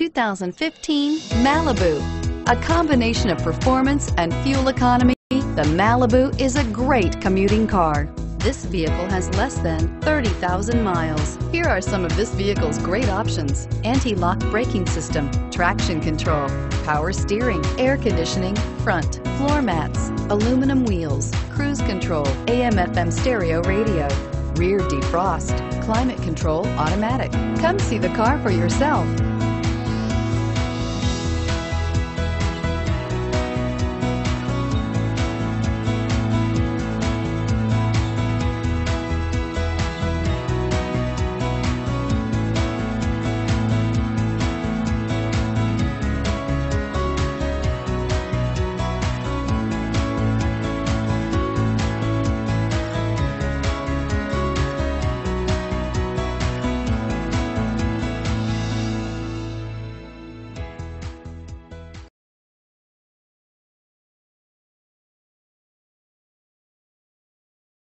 2015 Malibu. A combination of performance and fuel economy, the Malibu is a great commuting car. This vehicle has less than 30,000 miles. Here are some of this vehicle's great options: anti-lock braking system, traction control, power steering, air conditioning, front, floor mats, aluminum wheels, cruise control, AM/FM stereo radio, rear defrost, climate control automatic. Come see the car for yourself.